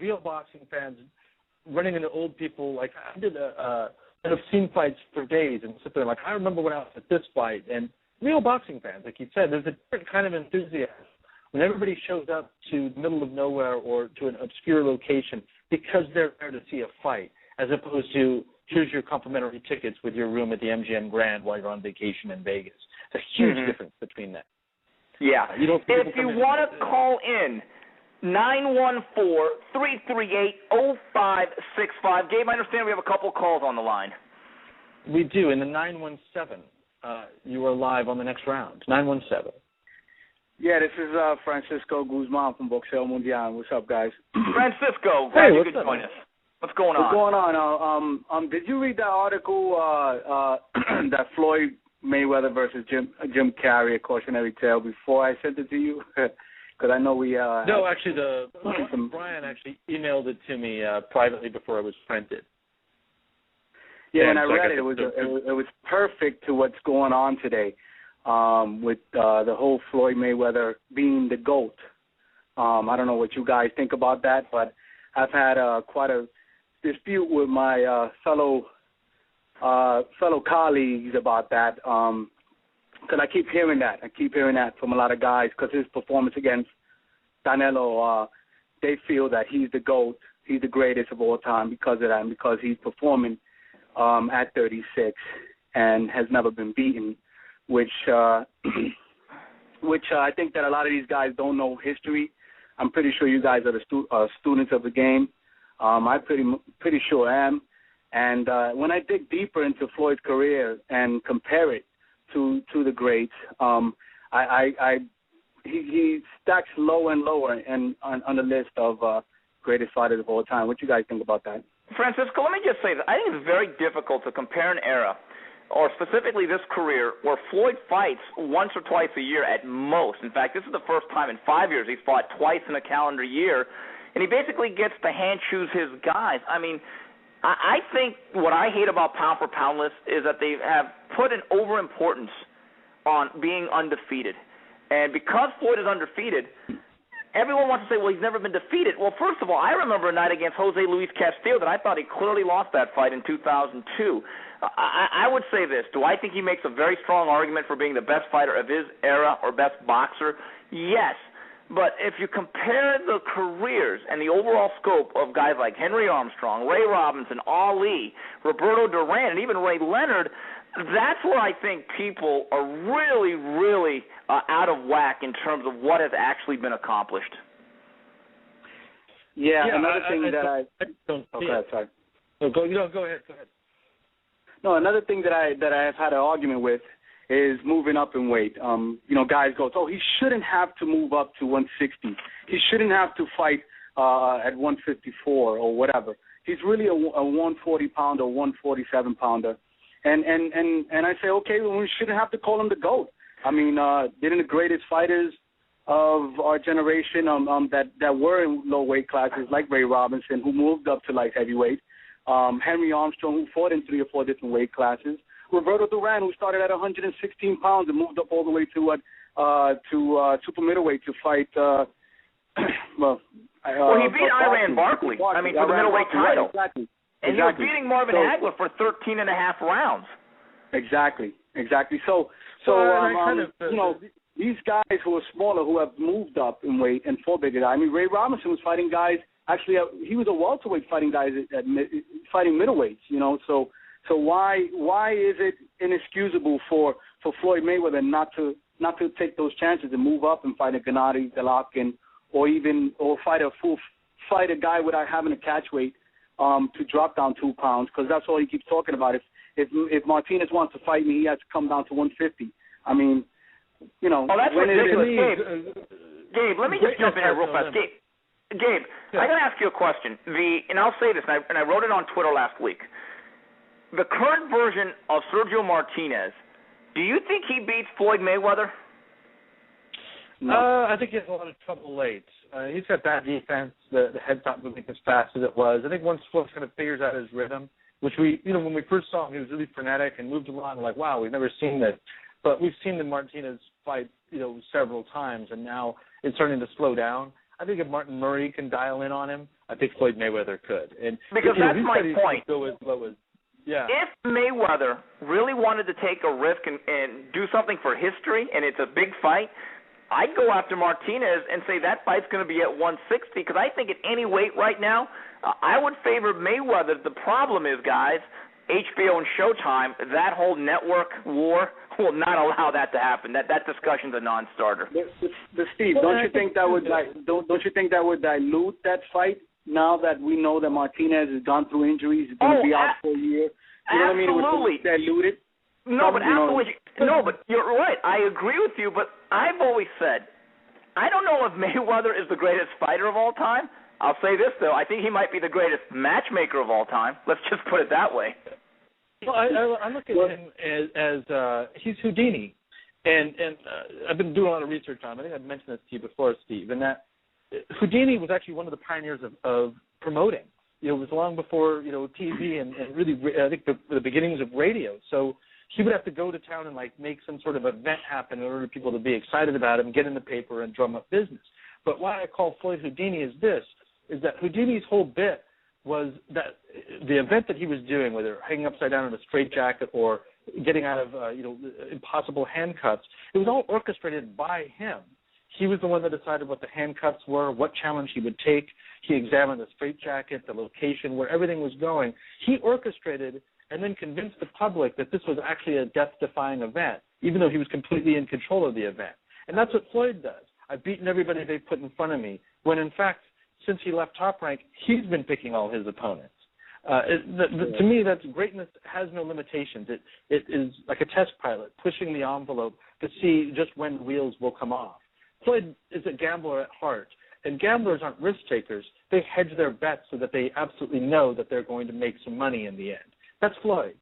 real boxing fans running into old people. Like, I did I've seen fights for days and sit there like, I remember when I was at this fight. And real boxing fans, like you said, there's a different kind of enthusiasm when everybody shows up to the middle of nowhere or to an obscure location because they're there to see a fight, as opposed to here's your complimentary tickets with your room at the MGM Grand while you're on vacation in Vegas. It's a huge difference between that. Yeah. If you want to call in, 914-338-0565. Gabe, I understand we have a couple calls on the line. We do. In the 917, you are live on the next round. 917. Yeah, this is Francisco Guzman from Boxeo Mundial. What's up, guys? Francisco, glad you could join us. What's going on? What's going on? Did you read that article that Floyd Mayweather versus Jim Carrey, A Cautionary Tale, before I sent it to you? Because I know we... no, actually, Brian actually emailed it to me privately before it was printed. Yeah, and I read it. It was perfect to what's going on today with the whole Floyd Mayweather being the GOAT. I don't know what you guys think about that, but I've had quite a dispute with my fellow colleagues about that. Because I keep hearing that. I keep hearing that from a lot of guys because his performance against Canelo, they feel that he's the GOAT, he's the greatest of all time because of that and because he's performing at 36 and has never been beaten, which I think that a lot of these guys don't know history. I'm pretty sure you guys are the students of the game. I pretty sure am. And when I dig deeper into Floyd's career and compare it to the greats, he stacks lower and lower and on the list of greatest fighters of all time. What do you guys think about that? Francisco, let me just say that I think it's very difficult to compare an era, or specifically this career, where Floyd fights once or twice a year at most. In fact, this is the first time in 5 years he's fought twice in a calendar year, and he basically gets to hand-choose his guys. I mean, I think what I hate about pound-for-pound lists is that they have put an overimportance on being undefeated. And because Floyd is undefeated, everyone wants to say, well, he's never been defeated. Well, first of all, I remember a night against Jose Luis Castillo that I thought he clearly lost that fight in 2002. I would say this. Do I think he makes a very strong argument for being the best fighter of his era or best boxer? Yes. But if you compare the careers and the overall scope of guys like Henry Armstrong, Ray Robinson, Ali, Roberto Duran, and even Ray Leonard, that's where I think people are really, really out of whack in terms of what has actually been accomplished. Yeah, another thing that I don't see it. Sorry. No, go ahead. No, another thing that I've had an argument with is moving up in weight. Guys go, oh, he shouldn't have to move up to 160. He shouldn't have to fight at 154 or whatever. He's really a 140-pounder, 147-pounder. And I say, okay, well, we shouldn't have to call him the GOAT. I mean, didn't the greatest fighters of our generation that were in low weight classes, like Ray Robinson, who moved up to light heavyweight, Henry Armstrong, who fought in 3 or 4 different weight classes, Roberto Duran, who started at 116 pounds and moved up all the way to super middleweight to fight. He beat Iran Barkley. I mean, for the middleweight title. Exactly. And he was beating Marvin Hagler for 13 and a half rounds. Exactly. So these guys who are smaller, who have moved up in weight and fought bigger. I mean, Ray Robinson was fighting guys. Actually, he was a welterweight fighting guys fighting middleweights. So why is it inexcusable for Floyd Mayweather not to take those chances and move up and fight a Gennady Golovkin or fight a guy without having a catch weight to drop down 2 pounds, because that's all he keeps talking about. If Martinez wants to fight me, he has to come down to 150. I mean, Oh, that's ridiculous. Gabe, let me just jump in here real fast. Gabe, I got to ask you a question. And I'll say this, and I wrote it on Twitter last week. The current version of Sergio Martinez, do you think he beats Floyd Mayweather? No. I think he has a lot of trouble late. He's got bad defense. The head's not moving as fast as it was. I think once Floyd kind of figures out his rhythm, which when we first saw him, he was really frenetic and moved along. We're like, wow, we've never seen this. But we've seen the Martinez fight, several times, and now it's starting to slow down. I think if Martin Murray can dial in on him, I think Floyd Mayweather could. And because that's my point. Go as low as, yeah. If Mayweather really wanted to take a risk and do something for history, and it's a big fight, I'd go after Martinez and say that fight's going to be at 160, because I think at any weight right now, I would favor Mayweather. The problem is, guys, HBO and Showtime, that whole network war will not allow that to happen. That discussion's a non-starter. But Steve, don't you think that would dilute that fight now that we know that Martinez has gone through injuries, he's going to be out for a year? You know what I mean? Absolutely. It would dilute it. No, but absolutely. No, but you're right. I agree with you, but I've always said, I don't know if Mayweather is the greatest fighter of all time. I'll say this, though. I think he might be the greatest matchmaker of all time. Let's just put it that way. Well, I look at him as he's Houdini, and I've been doing a lot of research on him. I think I've mentioned this to you before, Steve, and that Houdini was actually one of the pioneers of promoting. You know, it was long before, you know, TV and really, I think, the beginnings of radio. So he would have to go to town and, like, make some sort of event happen in order for people to be excited about him, get in the paper, and drum up business. But why I call Floyd Houdini is that Houdini's whole bit was that the event that he was doing, whether hanging upside down in a straitjacket or getting out of, impossible handcuffs, it was all orchestrated by him. He was the one that decided what the handcuffs were, what challenge he would take. He examined the straitjacket, the location, where everything was going. He orchestrated and then convinced the public that this was actually a death-defying event, even though he was completely in control of the event. And that's what Floyd does. I've beaten everybody they've put in front of me, when in fact, since he left Top Rank, he's been picking all his opponents. To me, that's greatness has no limitations. It is like a test pilot pushing the envelope to see just when the wheels will come off. Floyd is a gambler at heart, and gamblers aren't risk takers. They hedge their bets so that they absolutely know that they're going to make some money in the end. That's Floyd.